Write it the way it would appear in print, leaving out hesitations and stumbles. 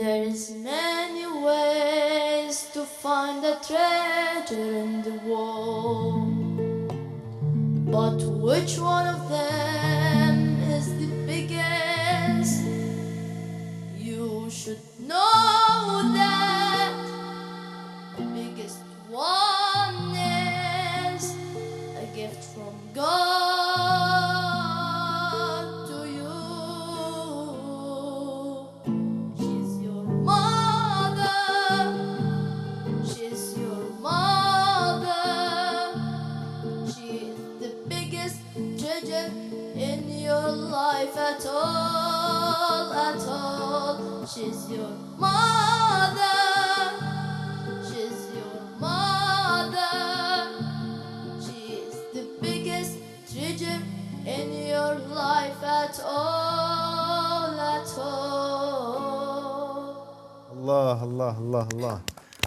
There's many ways to find a treasure in the world, but which one of them is the biggest? You should know that the biggest one is a gift from God to you. She's your mother, she's your mother. She's the biggest treasure in your life at all, at all. She's your mother, she's your mother. She's the biggest treasure in your life at all, at all. الله الله الله الله.